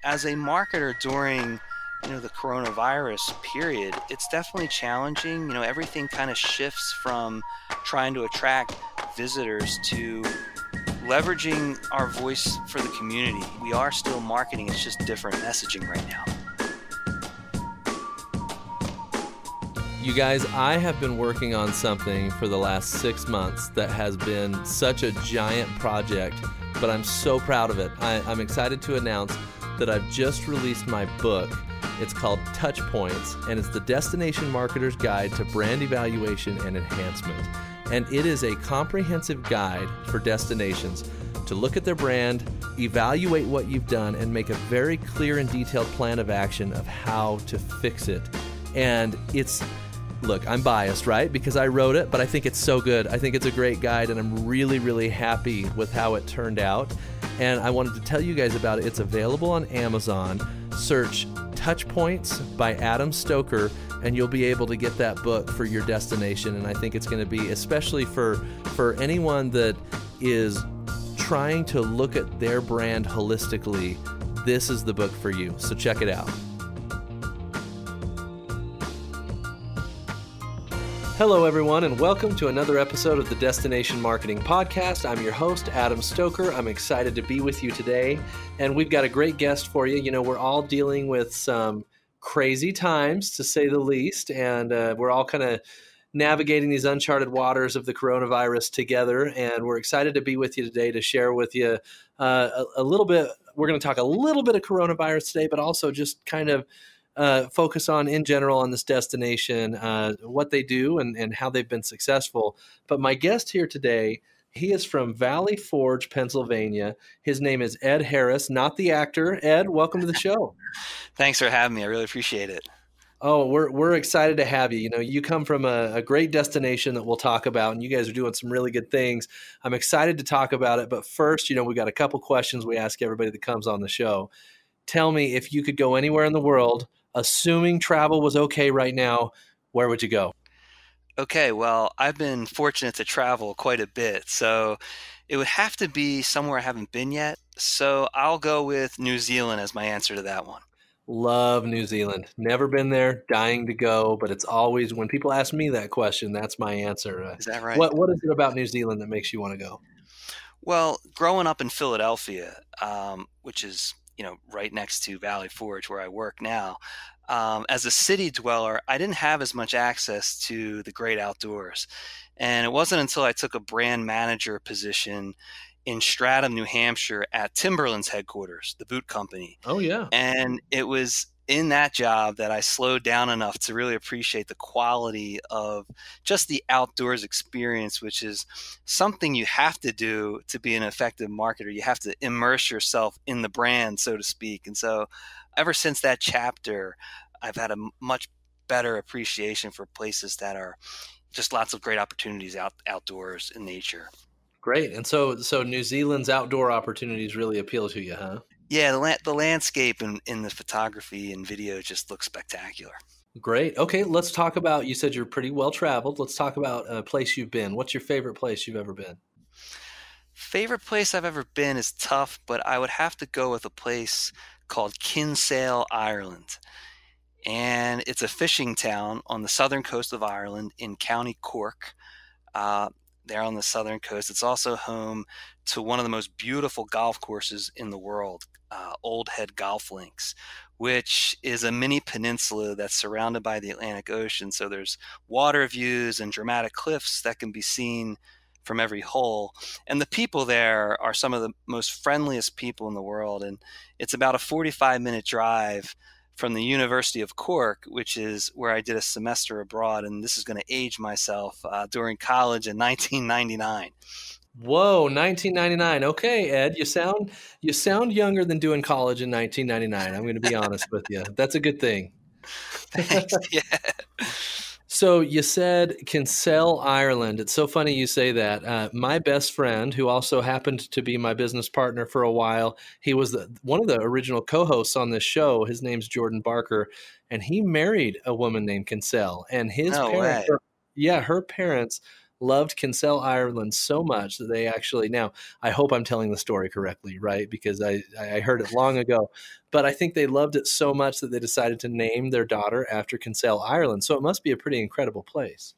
as a marketer during the coronavirus period, it's definitely challenging. Everything kind of shifts from trying to attract visitors to leveraging our voice for the community. We are still marketing, it's just different messaging right now. You guys, I have been working on something for the last 6 months that has been such a giant project, but I'm so proud of it. I'm excited to announce that I've just released my book. It's called Touch Points, and it's the Destination Marketer's Guide to Brand Evaluation and Enhancement. And it is a comprehensive guide for destinations to look at their brand, evaluate what you've done, and make a very clear and detailed plan of action of how to fix it. And look, I'm biased, right? Because I wrote it, but I think it's so good. I think it's a great guide, and I'm really, really happy with how it turned out. And I wanted to tell you guys about it. It's available on Amazon. Search Touch Points by Adam Stoker, and you'll be able to get that book for your destination. And I think it's going to be, especially for anyone that is trying to look at their brand holistically, this is the book for you. So check it out. Hello, everyone, and welcome to another episode of the Destination Marketing Podcast. I'm your host, Adam Stoker. I'm excited to be with you today, and we've got a great guest for you. We're all dealing with some crazy times, to say the least, and we're all kind of navigating these uncharted waters of the coronavirus together, and we're excited to be with you today to share with you a little bit. We're going to talk a little bit of coronavirus today, but also just kind of focus on, in general, on this destination, what they do and how they've been successful. But my guest here today, he is from Valley Forge, Pennsylvania. His name is Ed Harris, not the actor. Ed, welcome to the show. Thanks for having me. I really appreciate it. Oh, we're excited to have you. You come from a great destination that we'll talk about, and you guys are doing some really good things. I'm excited to talk about it. But first, we got a couple questions we ask everybody that comes on the show. Tell me, if you could go anywhere in the world, assuming travel was okay right now, where would you go? Okay, well, I've been fortunate to travel quite a bit, so it would have to be somewhere I haven't been yet. So I'll go with New Zealand as my answer to that one. Love New Zealand. Never been there, dying to go, but it's always, when people ask me that question, that's my answer. Is that right? What is it about New Zealand that makes you want to go? Well, growing up in Philadelphia, which is right next to Valley Forge, where I work now. As a city dweller, I didn't have as much access to the great outdoors. And it wasn't until I took a brand manager position in Stratham, New Hampshire at Timberland's headquarters, the boot company. Oh, yeah. And it was in that job that I slowed down enough to really appreciate the quality of just the outdoors experience, which is something you have to do to be an effective marketer. You have to immerse yourself in the brand, so to speak. And so ever since that chapter, I've had a much better appreciation for places that are just lots of great opportunities outdoors in nature. Great. And so New Zealand's outdoor opportunities really appeal to you, huh? Yeah, the landscape in the photography and video just looks spectacular. Great. Okay, let's talk about, you said you're pretty well traveled. Let's talk about a place you've been. What's your favorite place you've ever been? Favorite place I've ever been is tough, but I would have to go with a place called Kinsale, Ireland. And it's a fishing town on the southern coast of Ireland in County Cork. There on the southern coast. It's also home to one of the most beautiful golf courses in the world, Old Head Golf Links, which is a mini peninsula that's surrounded by the Atlantic Ocean. So there's water views and dramatic cliffs that can be seen from every hole. And the people there are some of the most friendliest people in the world. And it's about a 45-minute drive from the University of Cork, which is where I did a semester abroad, and this is going to age myself, during college in 1999. Whoa, 1999. Okay, Ed, you sound younger than doing college in 1999. I'm going to be honest with you. That's a good thing. Thanks. Yeah. So you said Kinsale, Ireland. It's so funny you say that. My best friend, who also happened to be my business partner for a while, he was one of the original co-hosts on this show. His name's Jordan Barker, and he married a woman named Kinsale. And his parents, her parents loved Kinsale, Ireland so much that they actually, now I hope I'm telling the story correctly, right? Because I heard it long ago, but I think they loved it so much that they decided to name their daughter after Kinsale, Ireland. So it must be a pretty incredible place.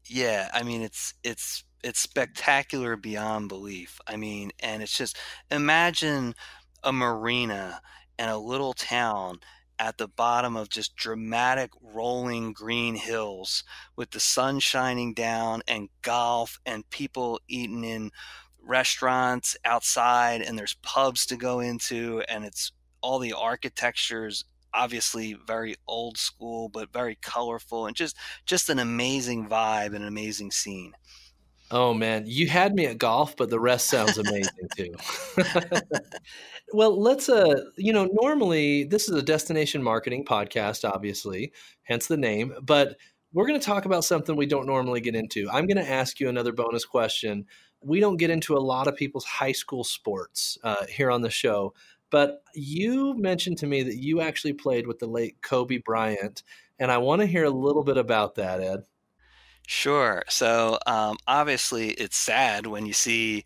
Yeah, I mean it's spectacular beyond belief. I mean, and it's just imagine a marina and a little town at the bottom of just dramatic rolling green hills with the sun shining down and golf and people eating in restaurants outside and there's pubs to go into and it's all the architecture's obviously very old school but very colorful and just an amazing vibe and an amazing scene. Oh man, you had me at golf, but the rest sounds amazing too. Well, let's normally this is a destination marketing podcast, obviously, hence the name, but we're going to talk about something we don't normally get into. I'm going to ask you another bonus question. We don't get into a lot of people's high school sports here on the show, but you mentioned to me that you actually played with the late Kobe Bryant, and I want to hear a little bit about that, Ed. Sure. So obviously, it's sad when you see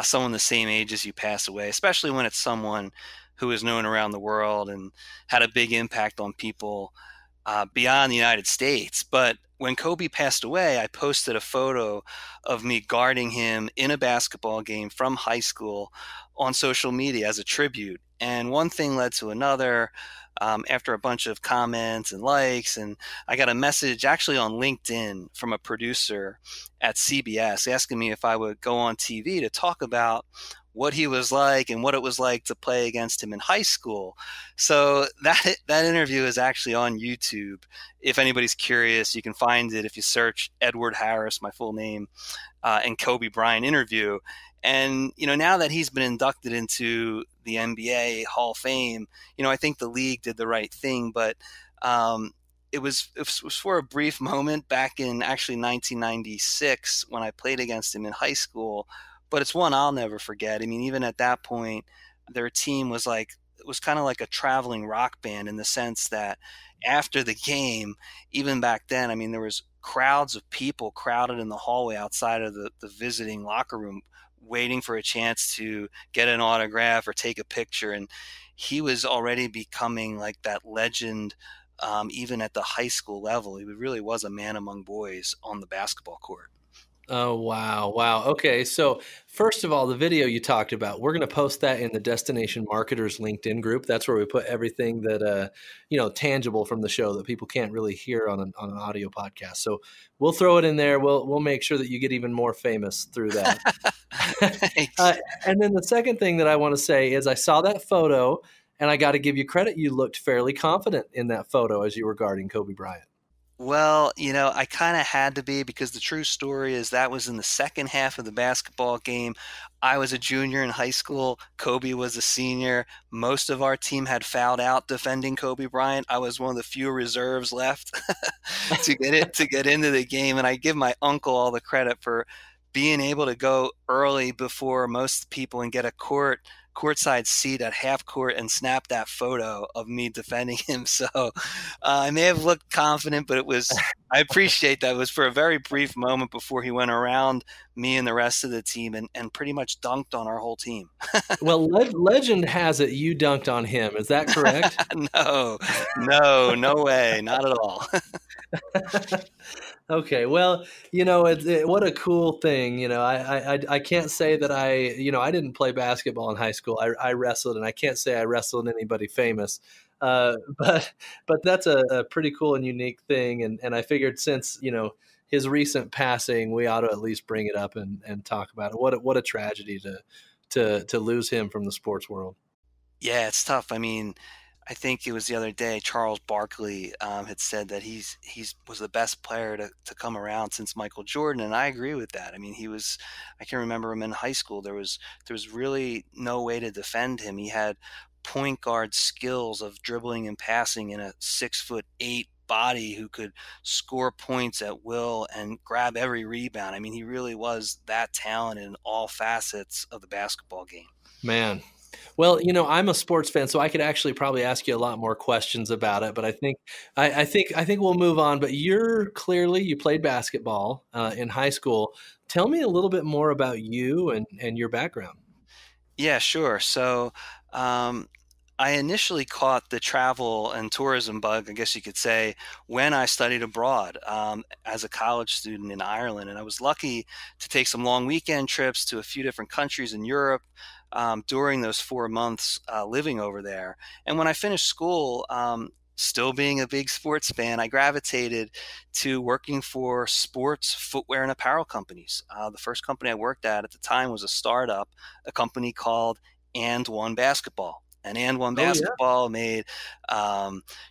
someone the same age as you pass away, especially when it's someone who is known around the world and had a big impact on people beyond the United States. But when Kobe passed away, I posted a photo of me guarding him in a basketball game from high school on social media as a tribute. And one thing led to another. After a bunch of comments and likes, and I got a message actually on LinkedIn from a producer at CBS asking me if I would go on TV to talk about what he was like and what it was like to play against him in high school. So that interview is actually on YouTube. If anybody's curious, you can find it if you search Edward Harris, my full name, and Kobe Bryant interview. And now that he's been inducted into the NBA Hall of Fame, I think the league did the right thing. But it was for a brief moment back in actually 1996 when I played against him in high school. But it's one I'll never forget. I mean, even at that point, their team was like it was kind of like a traveling rock band in the sense that after the game, even back then, I mean, there was crowds of people crowded in the hallway outside of the visiting locker room waiting for a chance to get an autograph or take a picture. And he was already becoming like that legend, even at the high school level. He really was a man among boys on the basketball court. Oh, wow. Wow. Okay. So, first of all, the video you talked about, we're going to post that in the Destination Marketers LinkedIn group. That's where we put everything that, tangible from the show that people can't really hear on an audio podcast. So, we'll throw it in there. We'll make sure that you get even more famous through that. Thanks. And then the second thing that I want to say is I saw that photo and I got to give you credit. You looked fairly confident in that photo as you were guarding Kobe Bryant. Well, I kind of had to be because the true story is that was in the second half of the basketball game. I was a junior in high school. Kobe was a senior. Most of our team had fouled out defending Kobe Bryant. I was one of the few reserves left to get into the game, and I give my uncle all the credit for being able to go early before most people and get a courtside seat at half court and snap that photo of me defending him. So I may have looked confident, but I appreciate that. It was for a very brief moment before he went around me and the rest of the team and pretty much dunked on our whole team. Well, legend has it you dunked on him. Is that correct? No way. Not at all. Okay, well, what a cool thing. I can't say that I didn't play basketball in high school. I wrestled, and I can't say I wrestled anybody famous. But that's a pretty cool and unique thing. And I figured since, his recent passing, we ought to at least bring it up and talk about it. What a tragedy to lose him from the sports world. Yeah, it's tough. I mean, I think it was the other day Charles Barkley had said that he's was the best player to come around since Michael Jordan, and I agree with that. I mean, I can remember him in high school. There was really no way to defend him. He had point guard skills of dribbling and passing in a 6'8" body who could score points at will and grab every rebound. I mean, he really was that talented in all facets of the basketball game. Man. Well, I'm a sports fan, so I could actually probably ask you a lot more questions about it. But I think we'll move on. But you played basketball in high school. Tell me a little bit more about you and your background. Yeah, sure. So, um, I initially caught the travel and tourism bug, I guess you could say, when I studied abroad as a college student in Ireland. And I was lucky to take some long weekend trips to a few different countries in Europe during those 4 months living over there. And when I finished school, still being a big sports fan, I gravitated to working for sports footwear and apparel companies. The first company I worked at the time was a startup, a company called And One Basketball. And One Oh yeah. Basketball made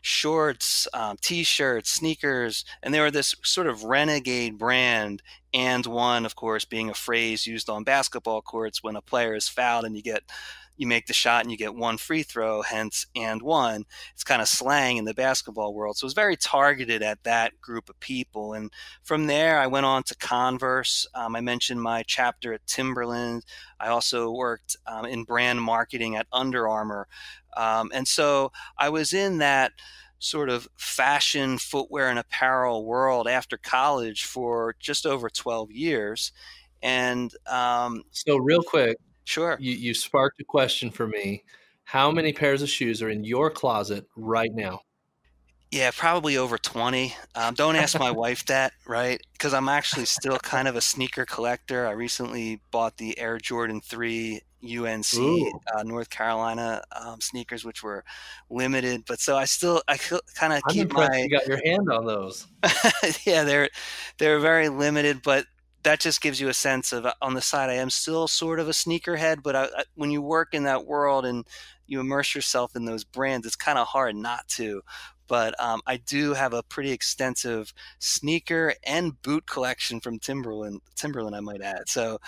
shorts, t-shirts, sneakers, and they were this sort of renegade brand. And one, of course, being a phrase used on basketball courts when a player is fouled and you make the shot and you get one free throw, hence and one. It's kind of slang in the basketball world. So it was very targeted at that group of people. And from there, I went on to Converse. I mentioned my chapter at Timberland. I also worked in brand marketing at Under Armour. And so I was in that sort of fashion, footwear, and apparel world after college for just over 12 years. And So real quick, sure. you sparked a question for me. How many pairs of shoes are in your closet right now? Yeah, probably over 20. Don't ask my wife that, right? Because I'm actually still kind of a sneaker collector. I recently bought the Air Jordan 3 UNC Ooh, North Carolina sneakers, which were limited. But so I kind of I'm keep impressed my you got your hand on those. yeah, they're very limited, but that just gives you a sense of on the side I am still sort of a sneakerhead, but when you work in that world and you immerse yourself in those brands, it's kind of hard not to. But I do have a pretty extensive sneaker and boot collection from Timberland, I might add. So,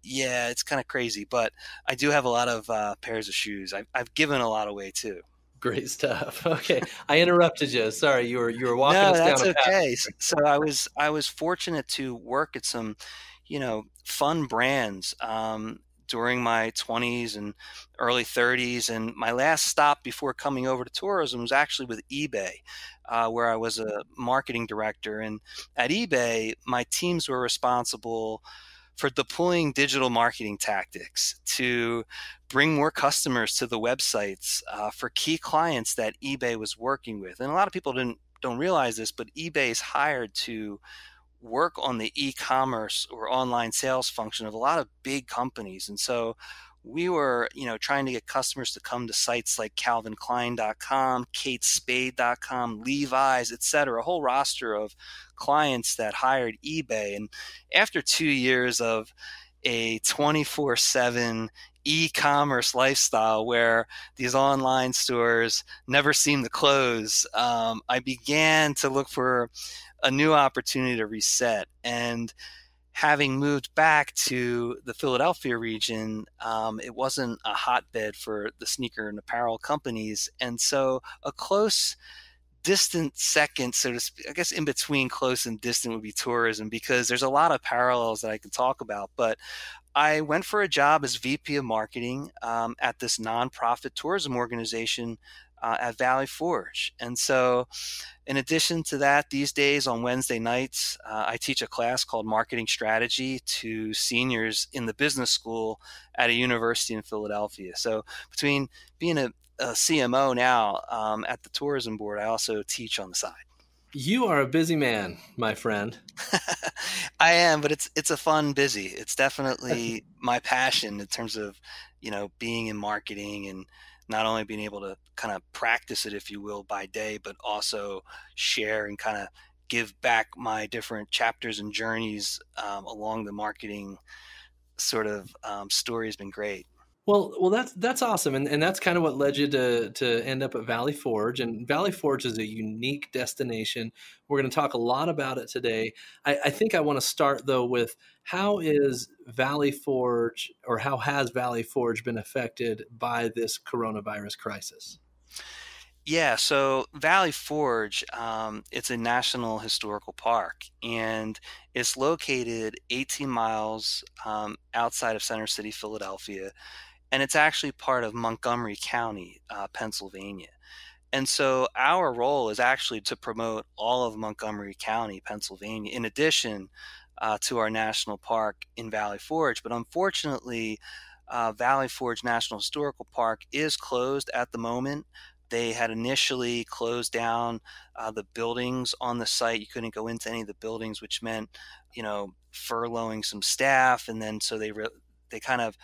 yeah, it's kind of crazy, but I do have a lot of pairs of shoes. I've given a lot away too. Great stuff. Okay, I interrupted you. Sorry, you were walking No, us down that's a path. okay. So I was fortunate to work at some, fun brands during my 20s and early 30s, and my last stop before coming over to tourism was actually with eBay, where I was a marketing director. And at eBay, my teams were responsible for deploying digital marketing tactics to bring more customers to the websites for key clients that eBay was working with. And a lot of people don't realize this, but eBay is hired to work on the e-commerce or online sales function of a lot of big companies. And so we were, trying to get customers to come to sites like calvinklein.com, katespade.com, Levi's, etc., a whole roster of clients that hired eBay. And after 2 years of a 24/7 e-commerce lifestyle where these online stores never seem to close, I began to look for a new opportunity to reset. And having moved back to the Philadelphia region, it wasn't a hotbed for the sneaker and apparel companies. And so a close distant second, so to speak, I guess in between close and distant would be tourism, because there's a lot of parallels that I can talk about. But I went for a job as VP of marketing at this nonprofit tourism organization at Valley Forge. And so, in addition to that, these days on Wednesday nights, I teach a class called Marketing Strategy to seniors in the business school at a university in Philadelphia. So, between being a CMO now at the tourism board, I also teach on the side. You are a busy man, my friend. I am, but it's a fun busy. It's definitely my passion in terms of, being in marketing and not only being able to kind of practice it, if you will, by day, but also share and kind of give back my different chapters and journeys along the marketing sort of story has been great. Well, that's awesome, and that's kind of what led you to end up at Valley Forge. And Valley Forge is a unique destination. We're going to talk a lot about it today. I think I want to start though with how is Valley Forge, or how has Valley Forge been affected by this coronavirus crisis? Yeah, so Valley Forge, it's a national historical park, and it's located 18 miles outside of Center City, Philadelphia. and it's actually part of Montgomery County, Pennsylvania. And so our role is actually to promote all of Montgomery County, Pennsylvania, in addition to our national park in Valley Forge. But unfortunately, Valley Forge National Historical Park is closed at the moment. They had initially closed down the buildings on the site. You couldn't go into any of the buildings, which meant, furloughing some staff. And then so they kind of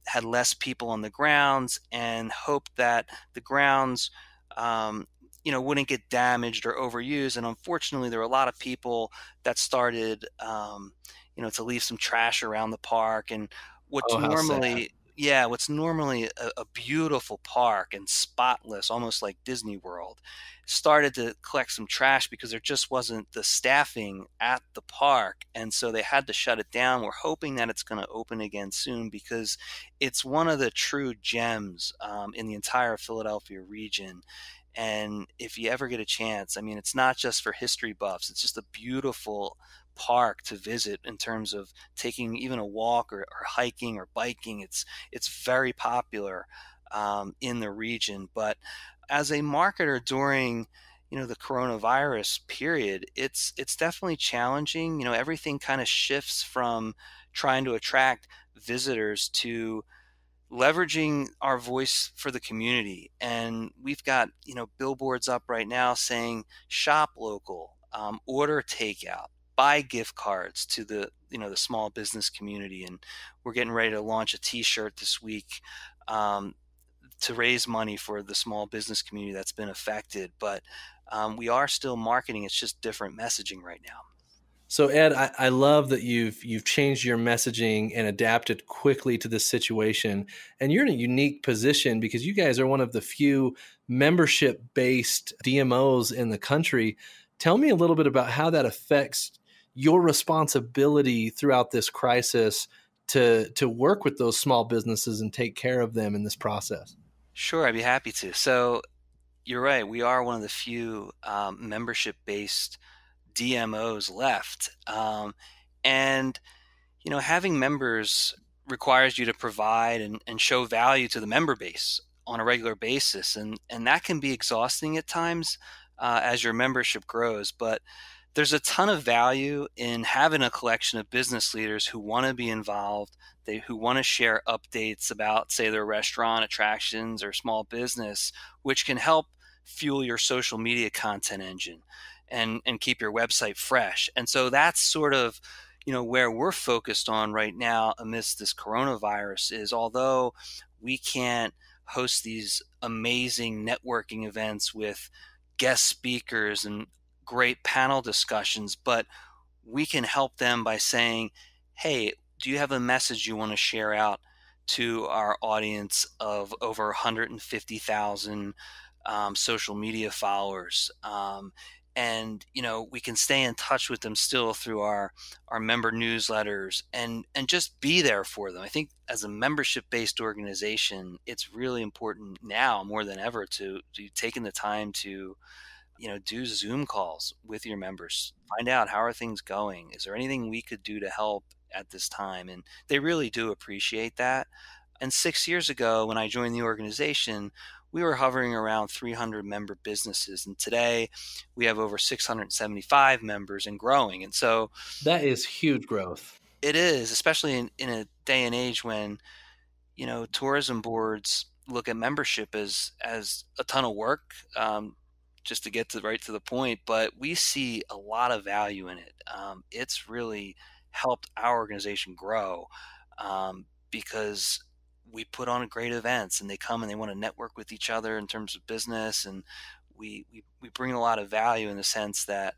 had less people on the grounds and hoped that the grounds, um, wouldn't get damaged or overused. And unfortunately, there were a lot of people that started, to leave some trash around the park. And what's Oh, how sad. normally, yeah, what's normally a beautiful park and spotless, almost like Disney World, started to collect some trash because there just wasn't the staffing at the park. And so they had to shut it down. We're hoping that it's going to open again soon because it's one of the true gems in the entire Philadelphia region. And if you ever get a chance, I mean, it's not just for history buffs, it's just a beautiful park to visit in terms of taking even a walk or hiking or biking. It's very popular in the region. But as a marketer during the coronavirus period, it's definitely challenging. Everything kind of shifts from trying to attract visitors to leveraging our voice for the community. And we've got billboards up right now saying shop local, order takeout, buy gift cards to the small business community. And we're getting ready to launch a t-shirt this week, um, to raise money for the small business community that's been affected. But we are still marketing, it's just different messaging right now. So Ed, I love that you've changed your messaging and adapted quickly to this situation. And you're in a unique position because you guys are one of the few membership-based DMOs in the country. Tell me a little bit about how that affects your responsibility throughout this crisis to work with those small businesses and take care of them in this process. Sure, I'd be happy to. So you're right, we are one of the few membership-based DMOs left. And having members requires you to provide and show value to the member base on a regular basis, and that can be exhausting at times as your membership grows. But there's a ton of value in having a collection of business leaders who want to be involved, who want to share updates about, say, their restaurant attractions or small business, which can help fuel your social media content engine and keep your website fresh. And so that's sort of where we're focused on right now amidst this coronavirus is, although we can't host these amazing networking events with guest speakers and great panel discussions, but we can help them by saying, hey, do you have a message you want to share out to our audience of over 150,000 social media followers? And we can stay in touch with them still through our member newsletters and just be there for them. I think as a membership based organization, it's really important now more than ever to taking the time to do Zoom calls with your members, find out how are things going, is there anything we could do to help at this time. And they really do appreciate that. And 6 years ago when I joined the organization, we were hovering around 300 member businesses. And today we have over 675 members and growing. And so That is huge growth. it is, especially in a day and age when, tourism boards look at membership as a ton of work, just to get right to the point. But we see a lot of value in it. It's really helped our organization grow because we put on great events and they come and they want to network with each other in terms of business. And we bring a lot of value in the sense that,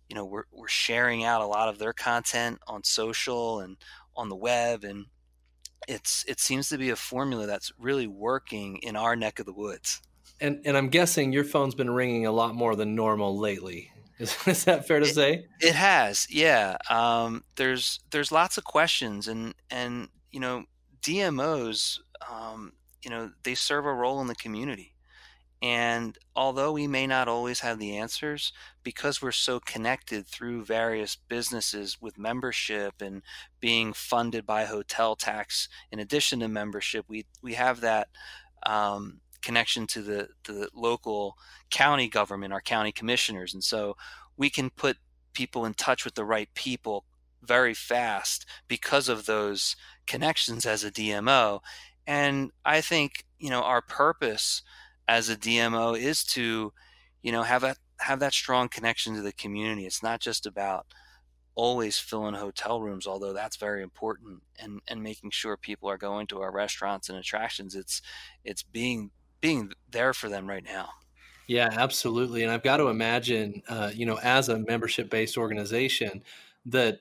we're sharing out a lot of their content on social and on the web. And it seems to be a formula that's really working in our neck of the woods. And I'm guessing your phone's been ringing a lot more than normal lately. Is that fair to It, say? it has, yeah. There's lots of questions and DMOs, they serve a role in the community. And although we may not always have the answers, because we're so connected through various businesses with membership and being funded by hotel tax, in addition to membership, we have that connection to the local county government, our county commissioners, and so we can put people in touch with the right people very fast because of those connections as a DMO. And I think, our purpose as a DMO is to, have that strong connection to the community. It's not just about always filling hotel rooms, although that's very important, and making sure people are going to our restaurants and attractions. It's being there for them right now. Yeah, absolutely. And I've got to imagine, as a membership-based organization, that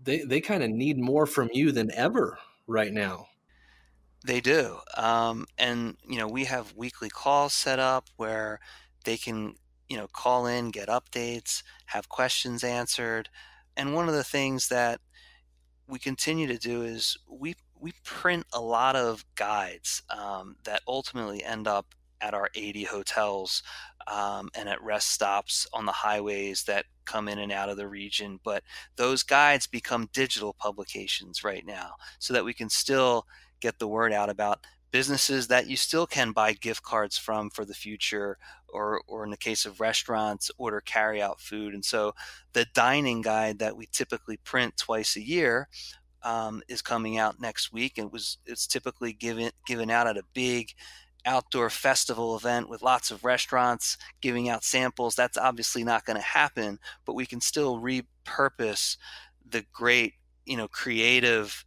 they kind of need more from you than ever right now. They do. And, we have weekly calls set up where they can, call in, get updates, have questions answered. And one of the things that we continue to do is we print a lot of guides that ultimately end up at our 80 hotels and at rest stops on the highways that come in and out of the region. But those guides become digital publications right now so that we can still get the word out about businesses that you still can buy gift cards from for the future, or in the case of restaurants, order carry out food. And so the dining guide that we typically print twice a year is coming out next week, and it's typically given out at a big outdoor festival event with lots of restaurants giving out samples. That's obviously not going to happen, but we can still repurpose the great, creative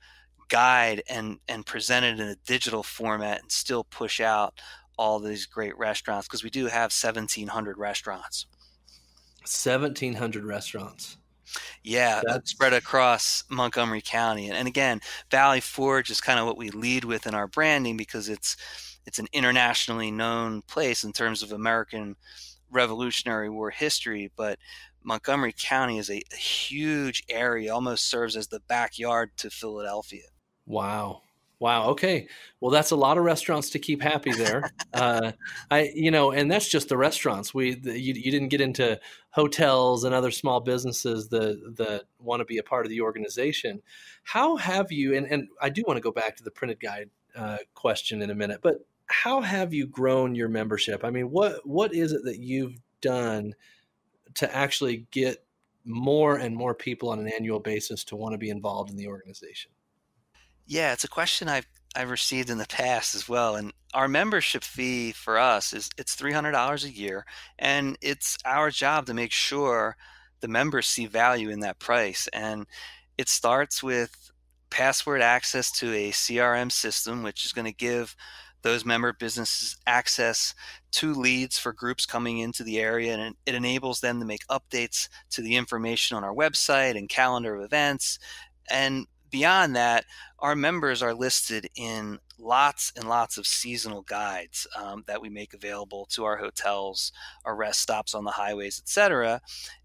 guide and present it in a digital format and still push out all these great restaurants, because we do have 1,700 restaurants. 1,700 restaurants. Yeah, That's spread across Montgomery County. And again, Valley Forge is kind of what we lead with in our branding, because it's an internationally known place in terms of American Revolutionary War history. But Montgomery County is a huge area, almost serves as the backyard to Philadelphia. Wow. Wow. Okay. Well, that's a lot of restaurants to keep happy there. And that's just the restaurants. You didn't get into hotels and other small businesses that want to be a part of the organization. How have you, and I do want to go back to the printed guide question in a minute, but how have you grown your membership? I mean, what is it that you've done to actually get more and more people on an annual basis to want to be involved in the organization? Yeah, it's a question I've received in the past as well. And our membership fee for us it's $300 a year, and it's our job to make sure the members see value in that price. And it starts with password access to a CRM system, which is going to give those member businesses access to leads for groups coming into the area, and it enables them to make updates to the information on our website and calendar of events. And beyond that, our members are listed in lots and lots of seasonal guides that we make available to our hotels, our rest stops on the highways, etc.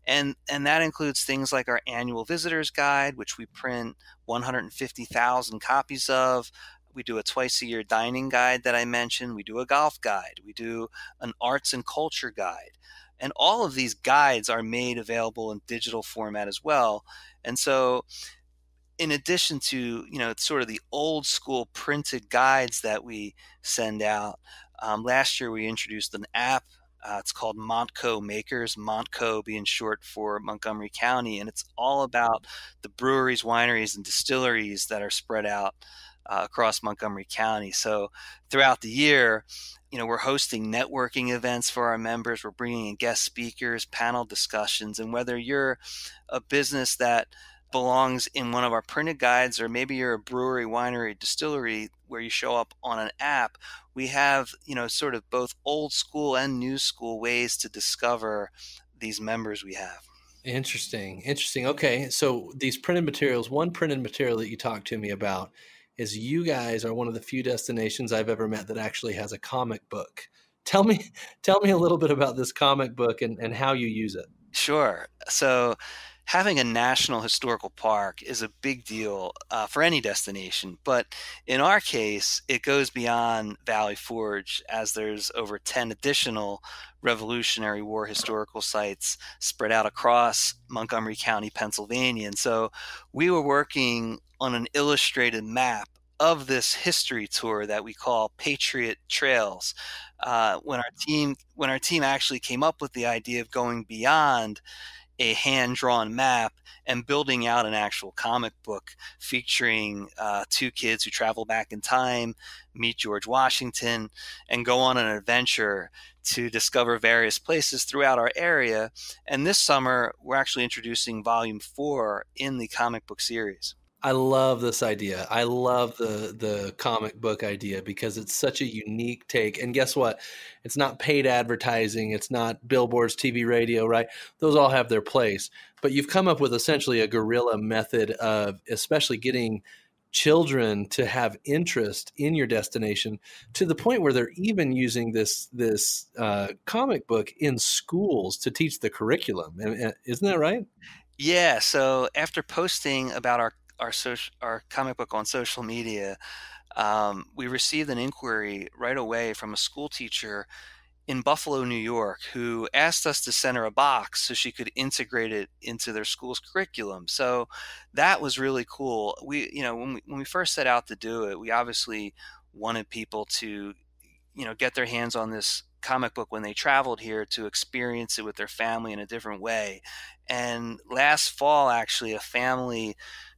And that includes things like our annual visitors guide, which we print 150,000 copies of. We do a twice a year dining guide that I mentioned. We do a golf guide. We do an arts and culture guide. And all of these guides are made available in digital format as well. And so in addition to, sort of the old school printed guides that we send out, last year we introduced an app. It's called Montco Makers, Montco being short for Montgomery County. And it's all about the breweries, wineries, and distilleries that are spread out across Montgomery County. So throughout the year, we're hosting networking events for our members. We're bringing in guest speakers, panel discussions. And whether you're a business that belongs in one of our printed guides, or maybe you're a brewery, winery, distillery where you show up on an app, we have, sort of both old school and new school ways to discover these members we have. Interesting. Okay. So these printed materials, one printed material that you talked to me about is you guys are one of the few destinations I've ever met that actually has a comic book. Tell me a little bit about this comic book and how you use it. Sure. So having a national historical park is a big deal for any destination. But in our case, it goes beyond Valley Forge, as there's over 10 additional Revolutionary War historical sites spread out across Montgomery County, Pennsylvania. And so we were working on an illustrated map of this history tour that we call Patriot Trails. When our team actually came up with the idea of going beyond a hand-drawn map and building out an actual comic book featuring two kids who travel back in time, meet George Washington, and go on an adventure to discover various places throughout our area. And this summer, we're actually introducing Volume 4 in the comic book series. I love this idea. I love the comic book idea because it's such a unique take. And guess what? It's not paid advertising. It's not billboards, TV, radio, right? Those all have their place. But you've come up with essentially a guerrilla method of especially getting children to have interest in your destination to the point where they're even using this comic book in schools to teach the curriculum. Isn't that right? Yeah, so after posting about our comic book on social media, we received an inquiry right away from a school teacher in Buffalo, New York, who asked us to send her a box so she could integrate it into their school's curriculum. So that was really cool. When we first set out to do it, we obviously wanted people to, get their hands on this comic book when they traveled here to experience it with their family in a different way. And last fall, actually, a family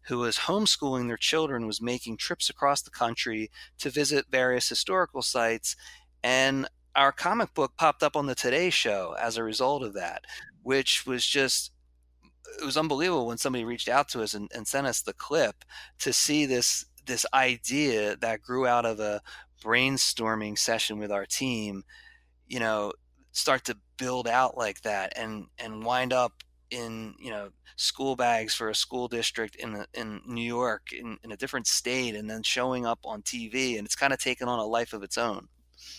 who was homeschooling their children was making trips across the country to visit various historical sites. And our comic book popped up on the Today Show as a result of that, which was it was unbelievable when somebody reached out to us and sent us the clip to see this idea that grew out of a brainstorming session with our team, start to build out like that and wind up in, school bags for a school district in New York, in a different state, and then showing up on TV. And it's kind of taken on a life of its own.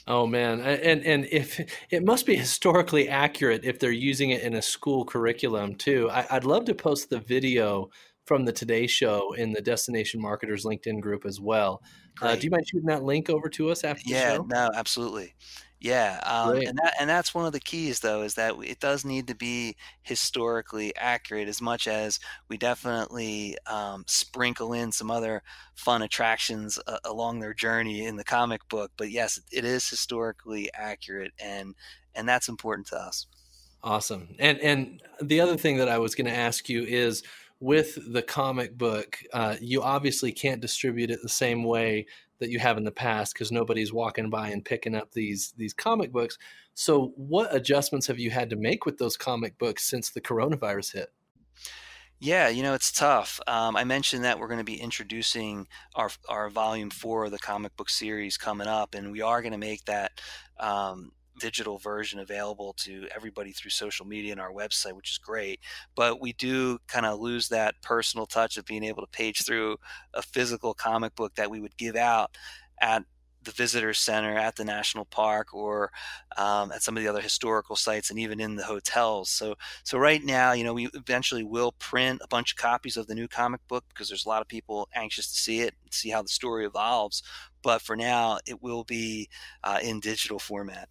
Oh man, and if it must be historically accurate if they're using it in a school curriculum too. I'd love to post the video from the Today Show in the Destination Marketers LinkedIn group as well. Do Great. you mind shooting that link over to us after the Yeah, show? no, absolutely. Yeah, Great. and that's one of the keys, though, is that it does need to be historically accurate as much as we definitely sprinkle in some other fun attractions along their journey in the comic book. But yes, it is historically accurate, and that's important to us. Awesome. And the other thing that I was going to ask you is with the comic book, you obviously can't distribute it the same way that you have in the past because nobody's walking by and picking up these comic books. So what adjustments have you had to make with those comic books since the coronavirus hit? Yeah, it's tough. I mentioned that we're going to be introducing our volume 4 of the comic book series coming up, and we are going to make that digital version available to everybody through social media and our website, which is great. But we do kind of lose that personal touch of being able to page through a physical comic book that we would give out at the visitor center at the national park, or at some of the other historical sites, and even in the hotels. So right now, we eventually will print a bunch of copies of the new comic book because there's a lot of people anxious to see it and see how the story evolves. But for now, it will be in digital format.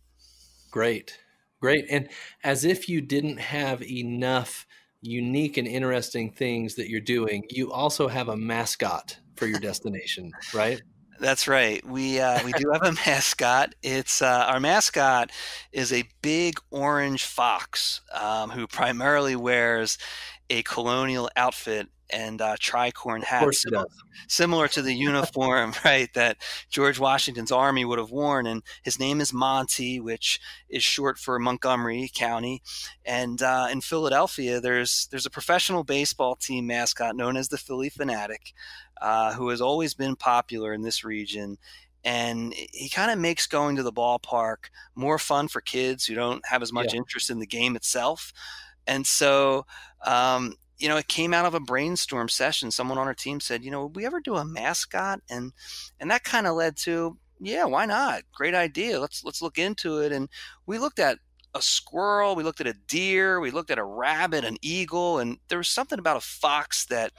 Great. Great. And as if you didn't have enough unique and interesting things that you're doing, you also have a mascot for your destination, right? That's right. We do have a mascot. It's our mascot is a big orange fox who primarily wears a colonial outfit and tricorn Of hat, course it does. similar to the uniform, right, that George Washington's army would have worn. And his name is Monty, which is short for Montgomery County. And in Philadelphia, there's a professional baseball team mascot known as the Philly Fanatic, who has always been popular in this region. And he kind of makes going to the ballpark more fun for kids who don't have as much Yeah. interest in the game itself. And so, it came out of a brainstorm session. Someone on our team said, would we ever do a mascot? And that kind of led to, yeah, why not? Great idea. Let's look into it. And we looked at a squirrel, we looked at a deer, we looked at a rabbit, an eagle, and there was something about a fox that,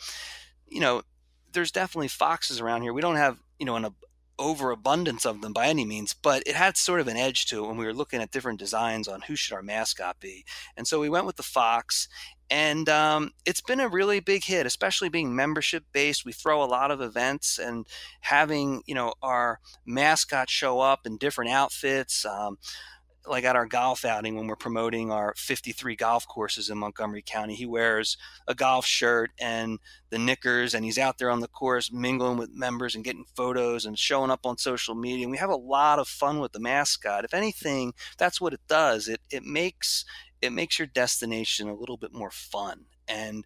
you know, there's definitely foxes around here. We don't have, an overabundance of them by any means, but it had sort of an edge to it when we were looking at different designs on who should our mascot be. And so we went with the fox, and it's been a really big hit, especially being membership based. We throw a lot of events, and having, our mascot show up in different outfits. Like at our golf outing when we're promoting our 53 golf courses in Montgomery County, he wears a golf shirt and the knickers, and he's out there on the course mingling with members and getting photos and showing up on social media. And we have a lot of fun with the mascot. If anything, that's what it does. It makes your destination a little bit more fun. And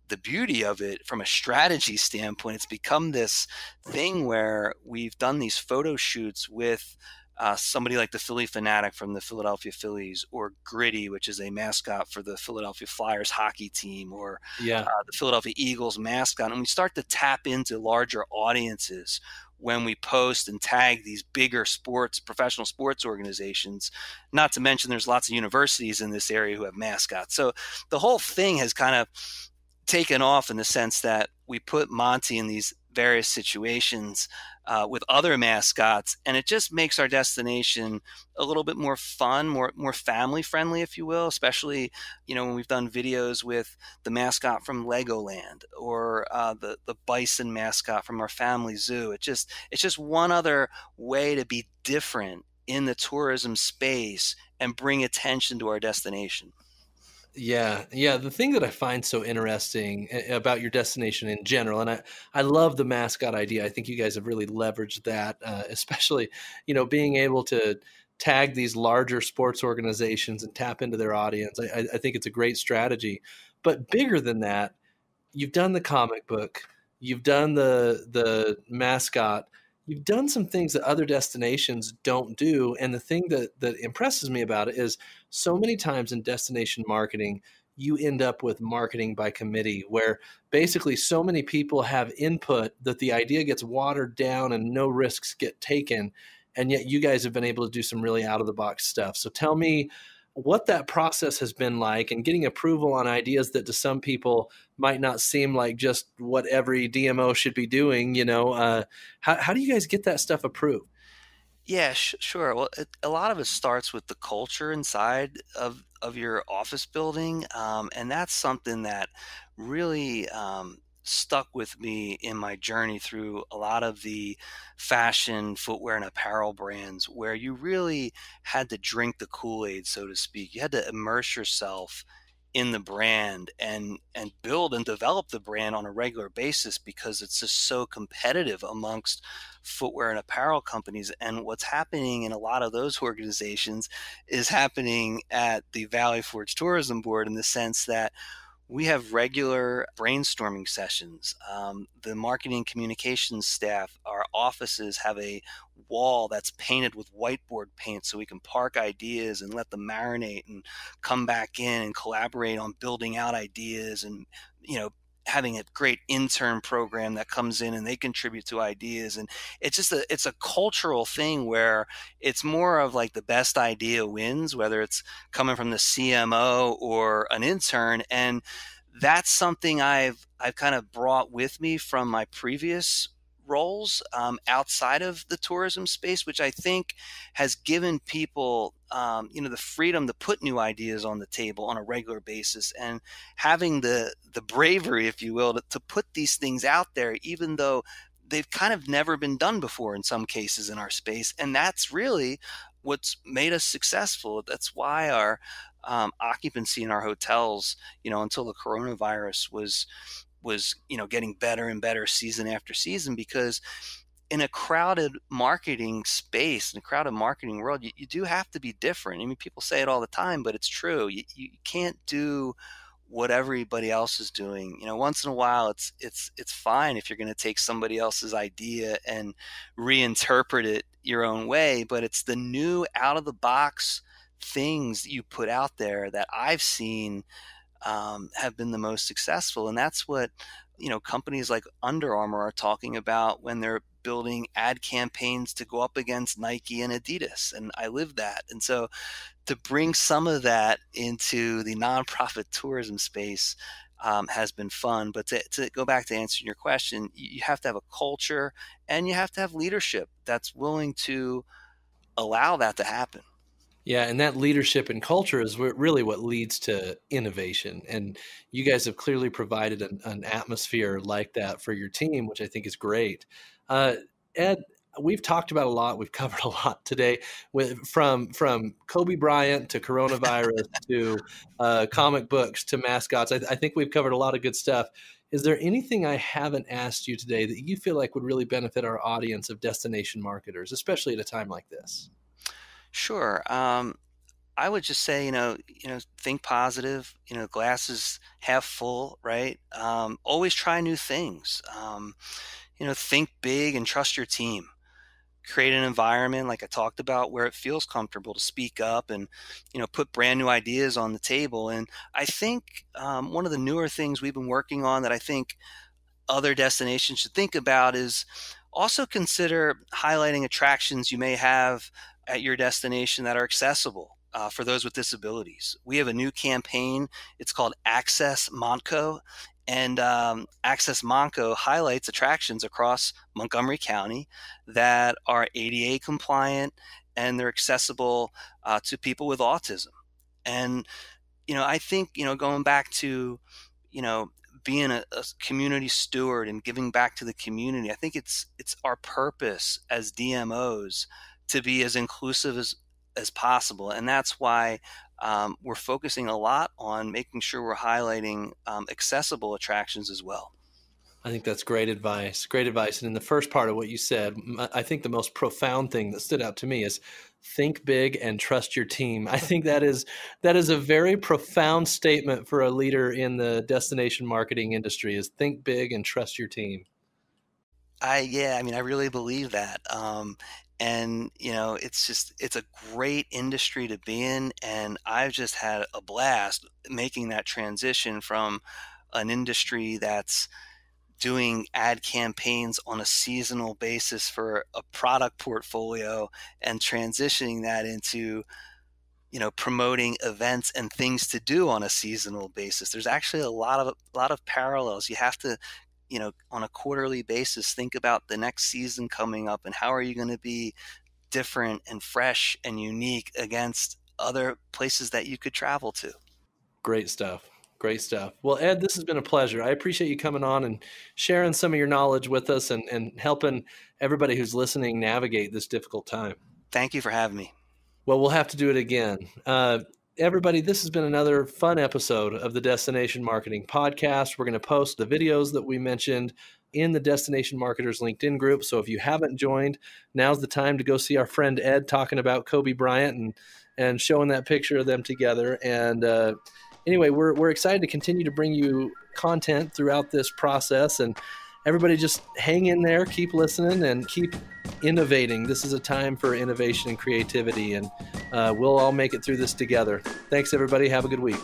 the beauty of it from a strategy standpoint, it's become this thing where we've done these photo shoots with somebody like the Philly Fanatic from the Philadelphia Phillies, or Gritty, which is a mascot for the Philadelphia Flyers hockey team, or Yeah. the Philadelphia Eagles mascot. And we start to tap into larger audiences when we post and tag these bigger professional sports organizations. Not to mention there's lots of universities in this area who have mascots. So the whole thing has kind of taken off in the sense that we put Monty in these various situations with other mascots, and it just makes our destination a little bit more fun, more family friendly, if you will. Especially, when we've done videos with the mascot from Legoland, or the bison mascot from our family zoo. It's just one other way to be different in the tourism space and bring attention to our destination. Yeah, yeah. The thing that I find so interesting about your destination in general, and I love the mascot idea. I think you guys have really leveraged that, especially, being able to tag these larger sports organizations and tap into their audience. I think it's a great strategy. But bigger than that, you've done the comic book, you've done the mascot, you've done some things that other destinations don't do. And the thing that impresses me about it is so many times in destination marketing, you end up with marketing by committee, where basically so many people have input that the idea gets watered down and no risks get taken. And yet you guys have been able to do some really out of the box stuff. So tell me what that process has been like, and getting approval on ideas that to some people might not seem like just what every DMO should be doing. How do you guys get that stuff approved? Yeah, sure. Well, a lot of it starts with the culture inside of your office building, and that's something that really stuck with me in my journey through a lot of the fashion, footwear, and apparel brands, where you really had to drink the Kool-Aid, so to speak. You had to immerse yourself in the brand and build and develop the brand on a regular basis, because it's just so competitive amongst footwear and apparel companies. And what's happening in a lot of those organizations is happening at the Valley Forge Tourism Board, in the sense that we have regular brainstorming sessions. The marketing communications staff, our offices have a wall that's painted with whiteboard paint, so we can park ideas and let them marinate and come back in and collaborate on building out ideas. And, having a great intern program that comes in and they contribute to ideas. And it's a cultural thing where it's more of like the best idea wins, whether it's coming from the CMO or an intern. And that's something I've kind of brought with me from my previous roles outside of the tourism space, which I think has given people, the freedom to put new ideas on the table on a regular basis, and having the bravery, if you will, to put these things out there, even though they've kind of never been done before in some cases in our space. And that's really what's made us successful. That's why our occupancy in our hotels, until the coronavirus was getting better and better season after season, because in a crowded marketing space, in a crowded marketing world, you do have to be different. I mean, people say it all the time, but it's true. You can't do what everybody else is doing. Once in a while, it's fine if you're going to take somebody else's idea and reinterpret it your own way, but it's the new out of the box things you put out there that I've seen have been the most successful. And that's what, companies like Under Armour are talking about when they're building ad campaigns to go up against Nike and Adidas. And I live that. And so to bring some of that into the nonprofit tourism space has been fun. But to go back to answering your question, you have to have a culture and you have to have leadership that's willing to allow that to happen. Yeah, and that leadership and culture is really what leads to innovation. And you guys have clearly provided an atmosphere like that for your team, which I think is great. Ed, we've talked about a lot. We've covered a lot today, from Kobe Bryant to coronavirus to comic books to mascots. I think we've covered a lot of good stuff. Is there anything I haven't asked you today that you feel like would really benefit our audience of destination marketers, especially at a time like this? Sure. I would just say, think positive, glasses half full, right? Always try new things. Think big and trust your team. Create an environment, like I talked about, where it feels comfortable to speak up and, put brand new ideas on the table. And I think one of the newer things we've been working on that I think other destinations should think about is also consider highlighting attractions you may have at your destination that are accessible for those with disabilities. We have a new campaign. It's called Access Montco. And Access Montco highlights attractions across Montgomery County that are ADA compliant and they're accessible to people with autism. And, I think, going back to, being a community steward and giving back to the community, I think it's our purpose as DMOs to be as inclusive as possible. And that's why we're focusing a lot on making sure we're highlighting accessible attractions as well. I think that's great advice. Great advice. And in the first part of what you said, I think the most profound thing that stood out to me is think big and trust your team. I think that is a very profound statement for a leader in the destination marketing industry, is think big and trust your team. I really believe that. And it's a great industry to be in. And I've just had a blast making that transition from an industry that's doing ad campaigns on a seasonal basis for a product portfolio and transitioning that into, promoting events and things to do on a seasonal basis. There's actually a lot of parallels. You have to, on a quarterly basis, think about the next season coming up and how are you going to be different and fresh and unique against other places that you could travel to. Great stuff. Great stuff. Well, Ed, this has been a pleasure. I appreciate you coming on and sharing some of your knowledge with us and helping everybody who's listening navigate this difficult time. Thank you for having me. Well, we'll have to do it again. Everybody, this has been another fun episode of the Destination Marketing Podcast. We're going to post the videos that we mentioned in the Destination Marketers LinkedIn group. So if you haven't joined, now's the time to go see our friend Ed talking about Kobe Bryant and showing that picture of them together. And anyway, we're excited to continue to bring you content throughout this process. And everybody just hang in there, keep listening, and keep innovating. This is a time for innovation and creativity, and we'll all make it through this together. Thanks, everybody. Have a good week.